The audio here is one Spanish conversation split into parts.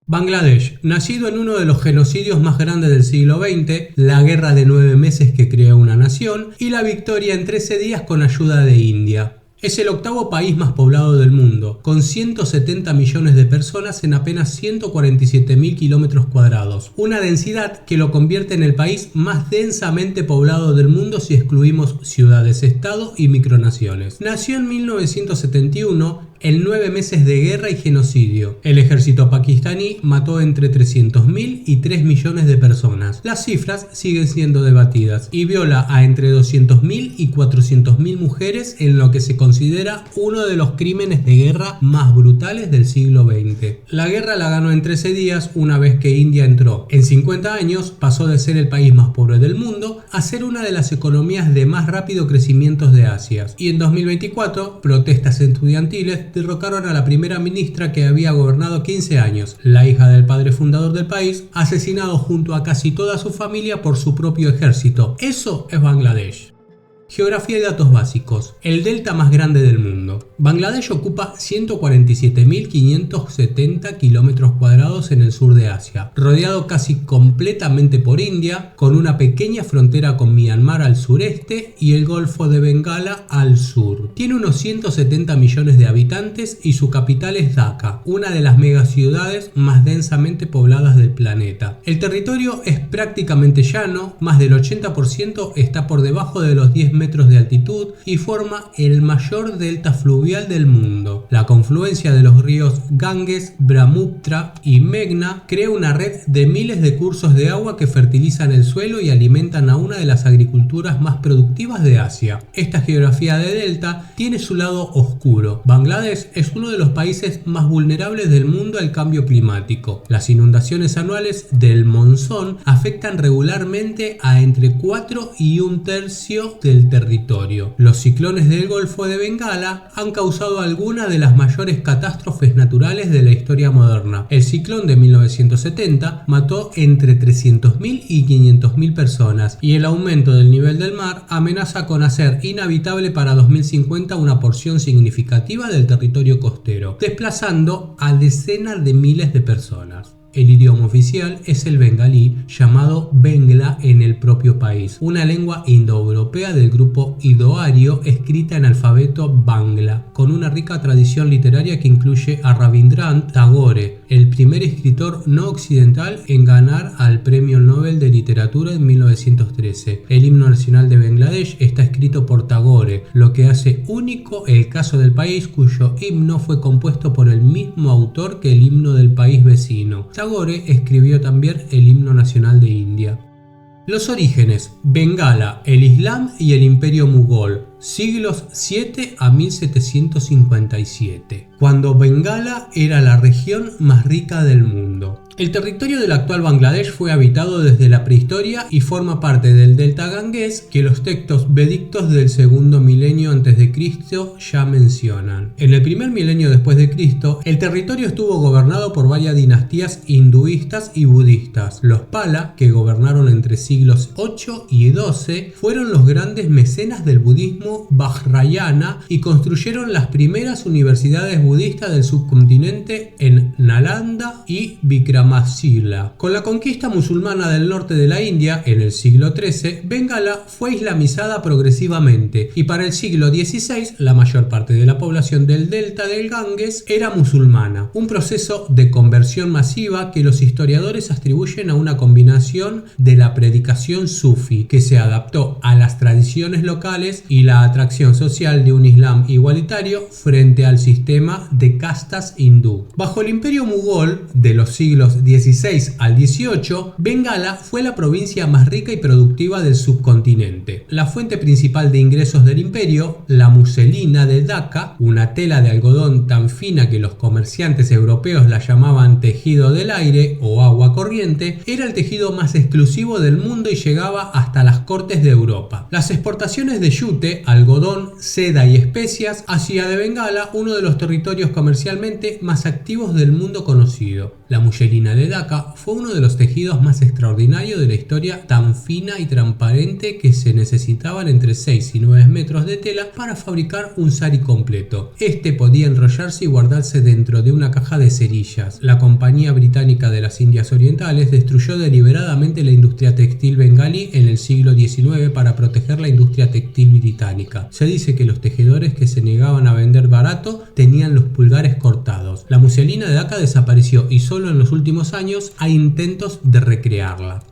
Bangladesh, nacido en uno de los genocidios más grandes del siglo XX, la guerra de 9 meses que creó una nación y la victoria en 13 días con ayuda de India. Es el octavo país más poblado del mundo, con 170 millones de personas en apenas 147.000 kilómetros cuadrados, una densidad que lo convierte en el país más densamente poblado del mundo si excluimos ciudades-estado y micronaciones. Nació en 1971, en 9 meses de guerra y genocidio. El ejército pakistaní mató entre 300.000 y 3 millones de personas. Las cifras siguen siendo debatidas y viola a entre 200.000 y 400.000 mujeres en lo que se considera uno de los crímenes de guerra más brutales del siglo XX. La guerra la ganó en 13 días una vez que India entró. En 50 años pasó de ser el país más pobre del mundo a ser una de las economías de más rápido crecimiento de Asia. Y en 2024, protestas estudiantiles derrocaron a la primera ministra que había gobernado 15 años, la hija del padre fundador del país, asesinado junto a casi toda su familia por su propio ejército. Eso es Bangladesh. Geografía y datos básicos. El delta más grande del mundo. Bangladesh ocupa 147.570 kilómetros cuadrados en el sur de Asia, rodeado casi completamente por India, con una pequeña frontera con Myanmar al sureste y el Golfo de Bengala al sur. Tiene unos 170 millones de habitantes y su capital es Dhaka, una de las megaciudades más densamente pobladas del planeta. El territorio es prácticamente llano, más del 80% está por debajo de los 10 metros de altitud y forma el mayor delta fluvial del mundo. La confluencia de los ríos Ganges, Brahmaputra y Meghna crea una red de miles de cursos de agua que fertilizan el suelo y alimentan a una de las agriculturas más productivas de Asia. Esta geografía de delta tiene su lado oscuro. Bangladesh es uno de los países más vulnerables del mundo al cambio climático. Las inundaciones anuales del monzón afectan regularmente a entre 4 y 1/3 del territorio. Los ciclones del Golfo de Bengala han causado algunas de las mayores catástrofes naturales de la historia moderna. El ciclón de 1970 mató entre 300.000 y 500.000 personas y el aumento del nivel del mar amenaza con hacer inhabitable para 2050 una porción significativa del territorio costero, desplazando a decenas de miles de personas. El idioma oficial es el bengalí, llamado Bengla en el propio país, una lengua indoeuropea del grupo indo-ario escrita en alfabeto Bangla, con una rica tradición literaria que incluye a Rabindranath Tagore, el primer escritor no occidental en ganar al Premio Nobel de Literatura en 1913. El himno nacional de Bangladesh está escrito por Tagore, lo que hace único el caso del país, cuyo himno fue compuesto por el mismo autor que el himno del país vecino. Tagore escribió también el himno nacional de India. Los orígenes: Bengala, el Islam y el Imperio Mogol, siglos 7 a 1757, cuando Bengala era la región más rica del mundo. El territorio del actual Bangladesh fue habitado desde la prehistoria y forma parte del delta Ganges que los textos védicos del segundo milenio antes de Cristo ya mencionan. En el primer milenio después de Cristo, el territorio estuvo gobernado por varias dinastías hinduistas y budistas. Los Pala, que gobernaron entre siglos 8 y 12, fueron los grandes mecenas del budismo Vajrayana y construyeron las primeras universidades budistas del subcontinente en Nalanda y Vikramasila. Con la conquista musulmana del norte de la India en el siglo XIII, Bengala fue islamizada progresivamente y para el siglo XVI la mayor parte de la población del delta del Ganges era musulmana, un proceso de conversión masiva que los historiadores atribuyen a una combinación de la predicación sufi que se adaptó a las tradiciones locales y la atracción social de un islam igualitario frente al sistema de castas hindú. Bajo el imperio mogol de los siglos 16 al 18, Bengala fue la provincia más rica y productiva del subcontinente. La fuente principal de ingresos del imperio, la muselina de Dhaka, una tela de algodón tan fina que los comerciantes europeos la llamaban tejido del aire o agua corriente, era el tejido más exclusivo del mundo y llegaba hasta las cortes de Europa. Las exportaciones de yute, algodón, seda y especias hacía de Bengala uno de los territorios comercialmente más activos del mundo conocido. La muselina muselina de Dhaka fue uno de los tejidos más extraordinarios de la historia, tan fina y transparente que se necesitaban entre 6 y 9 metros de tela para fabricar un sari completo. Este podía enrollarse y guardarse dentro de una caja de cerillas. La Compañía Británica de las Indias Orientales destruyó deliberadamente la industria textil bengalí en el siglo XIX para proteger la industria textil británica. Se dice que los tejedores que se negaban a vender barato tenían los pulgares cortados. La muselina de Dhaka desapareció y solo en los últimos años hay intentos de recrearla.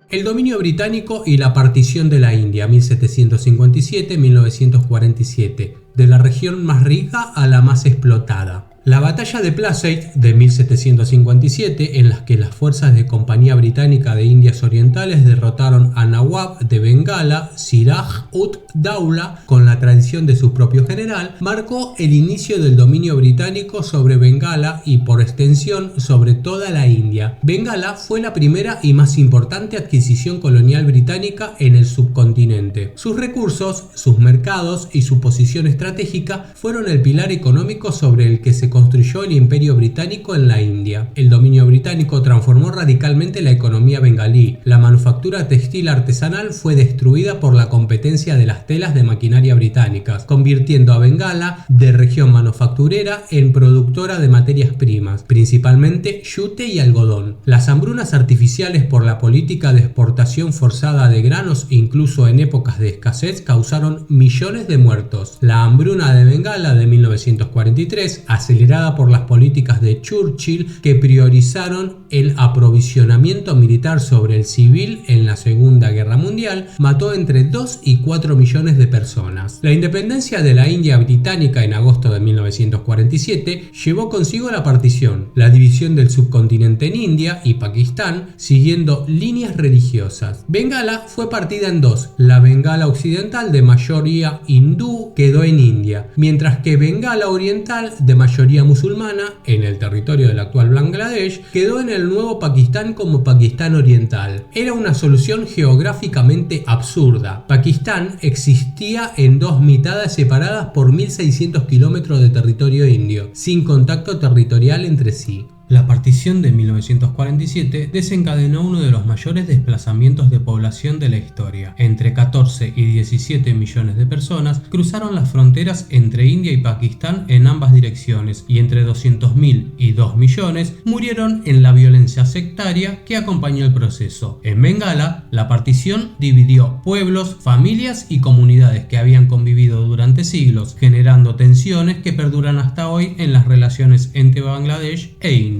El dominio británico y la partición de la India, 1757-1947, de la región más rica a la más explotada. La batalla de Plassey de 1757, en la que las fuerzas de Compañía Británica de Indias Orientales derrotaron a Nawab de Bengala, Siraj ud Daula, con la traición de su propio general, marcó el inicio del dominio británico sobre Bengala y, por extensión, sobre toda la India. Bengala fue la primera y más importante adquisición colonial británica en el subcontinente. Sus recursos, sus mercados y su posición estratégica fueron el pilar económico sobre el que se construyó el Imperio Británico en la India. El dominio británico transformó radicalmente la economía bengalí. La manufactura textil artesanal fue destruida por la competencia de las telas de maquinaria británicas, convirtiendo a Bengala de región manufacturera en productora de materias primas, principalmente yute y algodón. Las hambrunas artificiales por la política de exportación forzada de granos, incluso en épocas de escasez, causaron millones de muertos. La hambruna de Bengala de 1943, acelerada por las políticas de Churchill, que priorizaron el aprovisionamiento militar sobre el civil en la Segunda Guerra Mundial, mató entre 2 y 4 millones de personas. La independencia de la India británica en agosto de 1947 llevó consigo la partición, la división del subcontinente en India y Pakistán, siguiendo líneas religiosas. Bengala fue partida en dos. La Bengala occidental, de mayoría hindú, quedó en India, mientras que Bengala oriental, de mayoría musulmana, en el territorio del actual Bangladesh, quedó en el nuevo Pakistán como Pakistán Oriental. Era una solución geográficamente absurda. Pakistán existía en dos mitades separadas por 1600 kilómetros de territorio indio, sin contacto territorial entre sí. La partición de 1947 desencadenó uno de los mayores desplazamientos de población de la historia. Entre 14 y 17 millones de personas cruzaron las fronteras entre India y Pakistán en ambas direcciones, y entre 200.000 y 2 millones murieron en la violencia sectaria que acompañó el proceso. En Bengala, la partición dividió pueblos, familias y comunidades que habían convivido durante siglos, generando tensiones que perduran hasta hoy en las relaciones entre Bangladesh e India.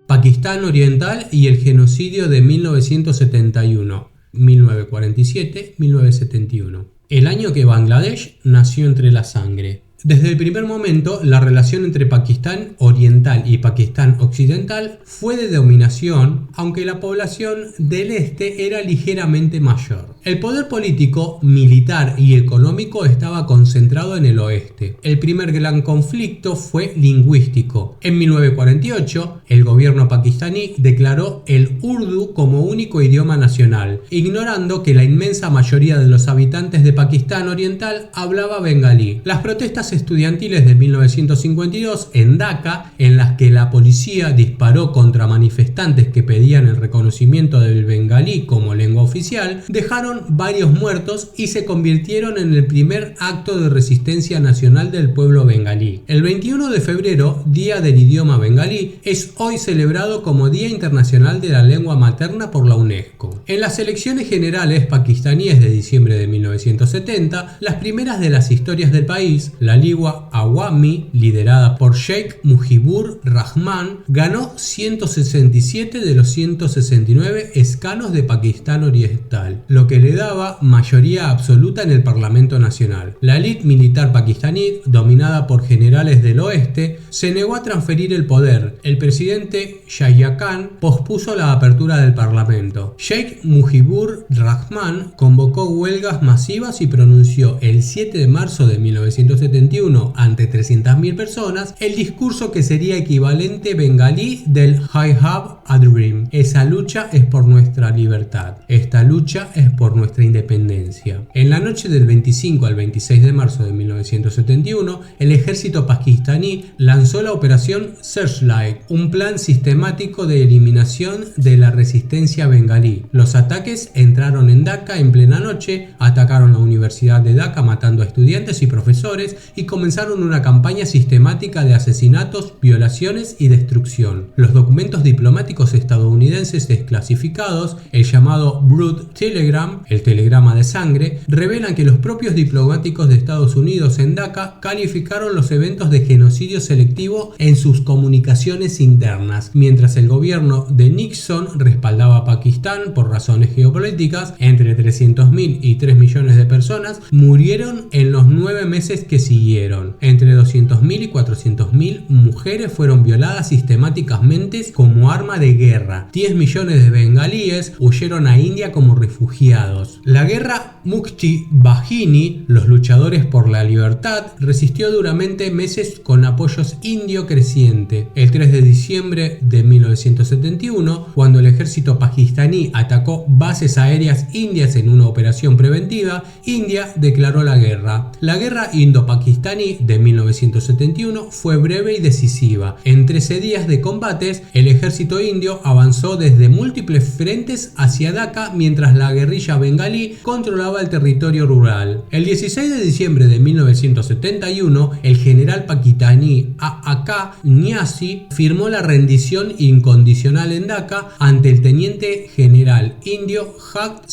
Pakistán Oriental y el genocidio de 1971, 1947-1971. El año que Bangladesh nació entre la sangre. Desde el primer momento, la relación entre Pakistán Oriental y Pakistán Occidental fue de dominación, aunque la población del este era ligeramente mayor. El poder político, militar y económico estaba concentrado en el oeste. El primer gran conflicto fue lingüístico. En 1948, el gobierno pakistaní declaró el urdu como único idioma nacional, ignorando que la inmensa mayoría de los habitantes de Pakistán Oriental hablaba bengalí. Las protestas estudiantiles de 1952 en Dhaka, en las que la policía disparó contra manifestantes que pedían el reconocimiento del bengalí como lengua oficial, dejaron varios muertos y se convirtieron en el primer acto de resistencia nacional del pueblo bengalí. El 21 de febrero, Día del Idioma Bengalí, es hoy celebrado como Día Internacional de la Lengua Materna por la UNESCO. En las elecciones generales pakistaníes de diciembre de 1970, las primeras de las historias del país, la Liga Awami, liderada por Sheikh Mujibur Rahman, ganó 167 de los 169 escaños de Pakistán Oriental, lo que le daba mayoría absoluta en el Parlamento Nacional. La élite militar pakistaní, dominada por generales del oeste, se negó a transferir el poder. El presidente Yahya Khan pospuso la apertura del Parlamento. Sheikh Mujibur Rahman convocó huelgas masivas y pronunció el 7 de marzo de 1971 ante 300.000 personas el discurso que sería equivalente bengalí del I have a dream. Esa lucha es por nuestra libertad. Esta lucha es por por nuestra independencia. En la noche del 25 al 26 de marzo de 1971, el ejército pakistaní lanzó la operación Searchlight, un plan sistemático de eliminación de la resistencia bengalí. Los ataques entraron en Dhaka en plena noche, atacaron la Universidad de Dhaka matando a estudiantes y profesores y comenzaron una campaña sistemática de asesinatos, violaciones y destrucción. Los documentos diplomáticos estadounidenses desclasificados, el llamado Blood Telegram, el telegrama de sangre, revelan que los propios diplomáticos de Estados Unidos en Dhaka calificaron los eventos de genocidio selectivo en sus comunicaciones internas, mientras el gobierno de Nixon respaldaba a Pakistán por razones geopolíticas. Entre 300.000 y 3 millones de personas murieron en los 9 meses que siguieron. Entre 200.000 y 400.000 mujeres fueron violadas sistemáticamente como arma de guerra. 10 millones de bengalíes huyeron a India como refugiados. La guerra Mukti Bahini, los luchadores por la libertad, resistió duramente meses con apoyos indio creciente. El 3 de diciembre de 1971, cuando el ejército pakistaní atacó bases aéreas indias en una operación preventiva, India declaró la guerra. La guerra indo-pakistaní de 1971 fue breve y decisiva. En 13 días de combates, el ejército indio avanzó desde múltiples frentes hacia Dhaka mientras la guerrilla bengalí controlaba el territorio rural. El 16 de diciembre de 1971, el general pakistaní A.A.K. Niazi firmó la rendición incondicional en Dhaka ante el teniente general indio Jagd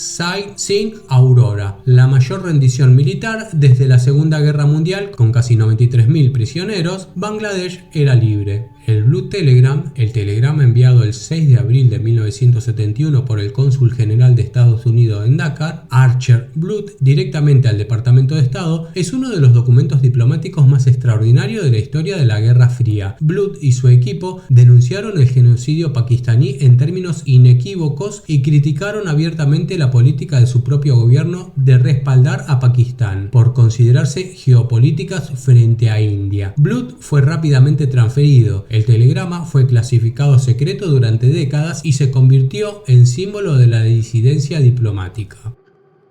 Singh Arora, la mayor rendición militar desde la Segunda Guerra Mundial. Con casi 93.000 prisioneros, Bangladesh era libre. El Blue Telegram, el telegrama enviado el 6 de abril de 1971 por el cónsul general de Estados Unidos en Dakar, Archer Blood, directamente al Departamento de Estado, es uno de los documentos diplomáticos más extraordinarios de la historia de la Guerra Fría. Blood y su equipo denunciaron el genocidio pakistaní en términos inequívocos y criticaron abiertamente la política de su propio gobierno de respaldar a Pakistán por considerarse geopolíticas frente a India. Blood fue rápidamente transferido. El telegrama fue clasificado secreto durante décadas y se convirtió en símbolo de la disidencia diplomática.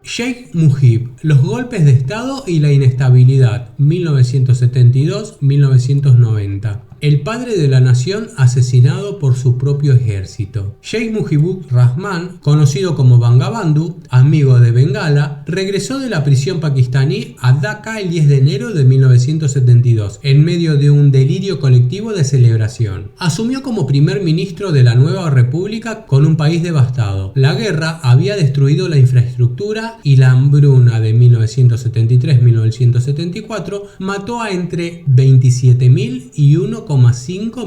Sheikh Mujib, los golpes de Estado y la inestabilidad, 1972-1990. El padre de la nación asesinado por su propio ejército. Sheikh Mujibur Rahman, conocido como Bangabandhu, amigo de Bengala, regresó de la prisión pakistaní a Dhaka el 10 de enero de 1972, en medio de un delirio colectivo de celebración. Asumió como primer ministro de la nueva república con un país devastado. La guerra había destruido la infraestructura y la hambruna de 1973-1974 mató a entre 27.000 y 1,5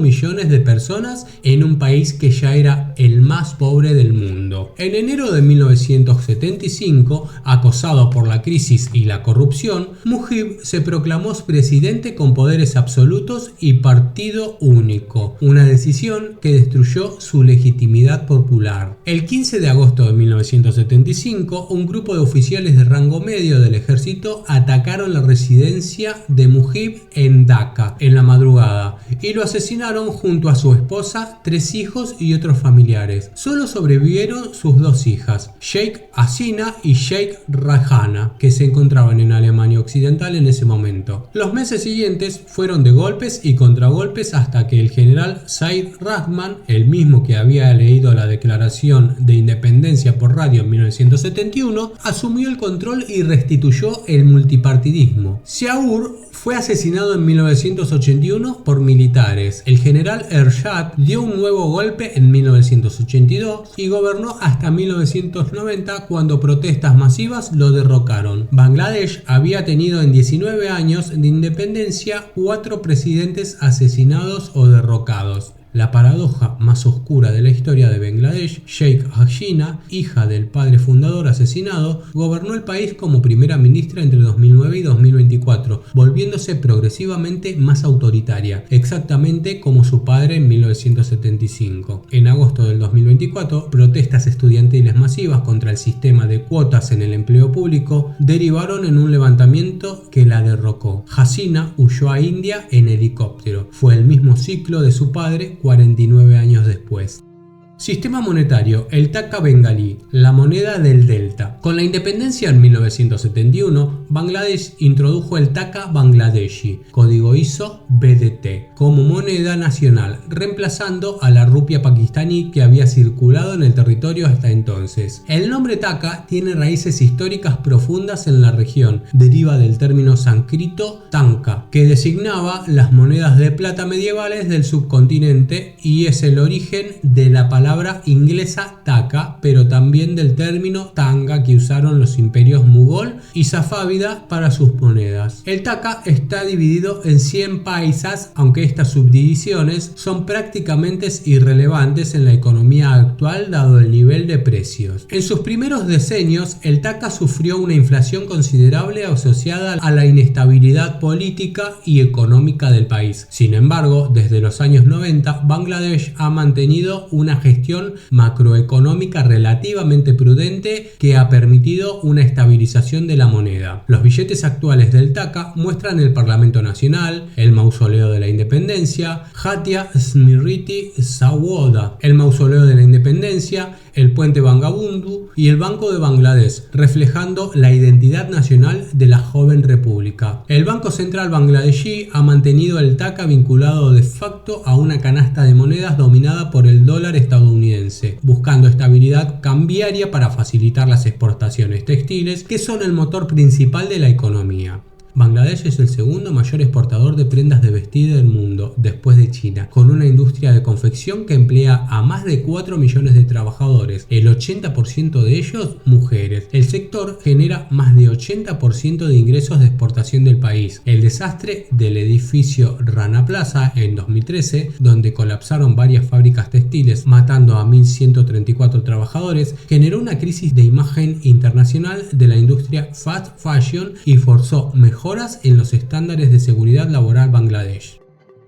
millones de personas en un país que ya era el más pobre del mundo. En enero de 1975, acosado por la crisis y la corrupción, Mujib se proclamó presidente con poderes absolutos y partido único, una decisión que destruyó su legitimidad popular. El 15 de agosto de 1975, un grupo de oficiales de rango medio del ejército atacaron la residencia de Mujib en Dhaka en la madrugada y lo asesinaron junto a su esposa, 3 hijos y otros familiares. Solo sobrevivieron sus 2 hijas, Sheikh Hasina y Sheikh Rajana, que se encontraban en Alemania Occidental en ese momento. Los meses siguientes fueron de golpes y contragolpes hasta que el general Said Rahman, el mismo que había leído la Declaración de Independencia por radio en 1971, asumió el control y restituyó el multipartidismo. Ziaur fue asesinado en 1981 por militares. El general Ershad dio un nuevo golpe en 1982 y gobernó hasta 1990, cuando protestas masivas lo derrocaron. Bangladesh había tenido en 19 años de independencia 4 presidentes asesinados o derrocados. La paradoja más oscura de la historia de Bangladesh, Sheikh Hasina, hija del padre fundador asesinado, gobernó el país como primera ministra entre 2009 y 2024, volviéndose progresivamente más autoritaria, exactamente como su padre en 1975. En agosto del 2024, protestas estudiantiles masivas contra el sistema de cuotas en el empleo público derivaron en un levantamiento que la derrocó. Hasina huyó a India en helicóptero. Fue el mismo ciclo de su padre 49 años después. Sistema monetario, el taka bengalí, la moneda del delta. Con la independencia en 1971, Bangladesh introdujo el taka bangladeshi, código ISO BDT, como moneda nacional, reemplazando a la rupia pakistaní que había circulado en el territorio hasta entonces. El nombre taka tiene raíces históricas profundas en la región, deriva del término sánscrito tanka, que designaba las monedas de plata medievales del subcontinente y es el origen de la palabra inglesa taka, pero también del término tanga que usaron los imperios Mughal y Safávida para sus monedas. El taka está dividido en 100 paisas, aunque estas subdivisiones son prácticamente irrelevantes en la economía actual dado el nivel de precios. En sus primeros decenios, el taka sufrió una inflación considerable asociada a la inestabilidad política y económica del país. Sin embargo, desde los años 90, Bangladesh ha mantenido una gestión macroeconómica relativamente prudente que ha permitido una estabilización de la moneda. Los billetes actuales del taka muestran el Parlamento Nacional, el Mausoleo de la Independencia, Jatia Smriti Sawoda, el Mausoleo de la Independencia, el Puente Bangabandhu y el Banco de Bangladesh, reflejando la identidad nacional de la joven república. El Banco Central Bangladeshi ha mantenido el taka vinculado de facto a una canasta de monedas dominada por el dólar estadounidense, buscando estabilidad cambiaria para facilitar las exportaciones textiles, que son el motor principal de la economía. Bangladesh es el segundo mayor exportador de prendas de vestir del mundo, después de China, con una industria de confección que emplea a más de 4 millones de trabajadores, el 80% de ellos mujeres. El sector genera más de 80% de ingresos de exportación del país. El desastre del edificio Rana Plaza en 2013, donde colapsaron varias fábricas textiles, matando a 1.134 trabajadores, generó una crisis de imagen internacional de la industria fast fashion y forzó mejoras en los estándares de seguridad laboral Bangladesh.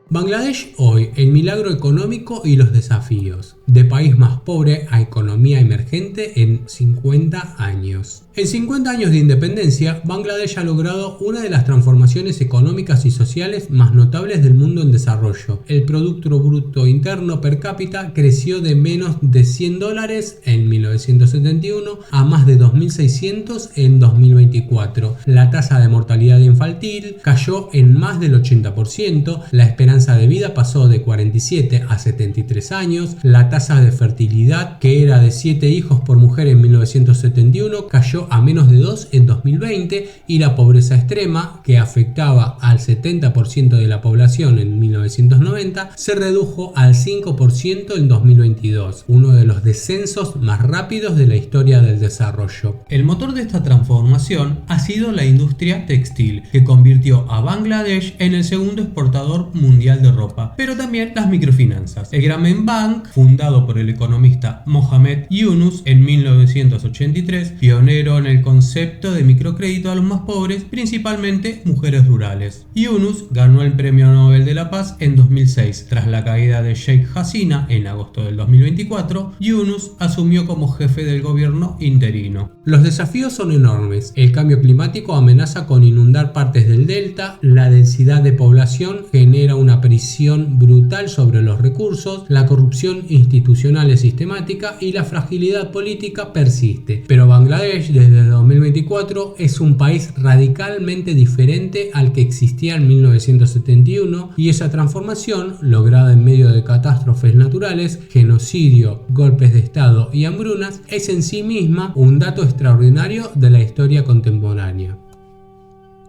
Bangladesh hoy, el milagro económico y los desafíos. De país más pobre a economía emergente en 50 años. En 50 años de independencia, Bangladesh ha logrado una de las transformaciones económicas y sociales más notables del mundo en desarrollo. El Producto Bruto Interno per cápita creció de menos de $100 en 1971 a más de 2.600 en 2024. La tasa de mortalidad infantil cayó en más del 80%, la esperanza de vida pasó de 47 a 73 años, la tasa de fertilidad, que era de 7 hijos por mujer en 1971, cayó a menos de 2 en 2020 y la pobreza extrema, que afectaba al 70% de la población en 1990, se redujo al 5% en 2022, uno de los descensos más rápidos de la historia del desarrollo. El motor de esta transformación ha sido la industria textil, que convirtió a Bangladesh en el segundo exportador mundial de ropa, pero también las microfinanzas. El Grameen Bank, fundado por el economista Mohamed Yunus en 1983, pionero en el concepto de microcrédito a los más pobres, principalmente mujeres rurales. Yunus ganó el Premio Nobel de la Paz en 2006. Tras la caída de Sheikh Hasina en agosto del 2024, Yunus asumió como jefe del gobierno interino. Los desafíos son enormes. El cambio climático amenaza con inundar partes del delta, la densidad de población genera una presión brutal sobre los recursos, la corrupción institucional es sistemática y la fragilidad política persiste. Pero Bangladesh desde 2024 es un país radicalmente diferente al que existía en 1971 y esa transformación, lograda en medio de catástrofes naturales, genocidio, golpes de estado y hambrunas, es en sí misma un dato extraordinario de la historia contemporánea.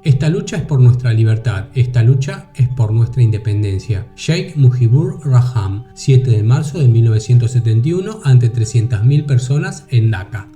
Esta lucha es por nuestra libertad, esta lucha es por nuestra independencia. Sheikh Mujibur Rahman, 7 de marzo de 1971, ante 300.000 personas en Dhaka.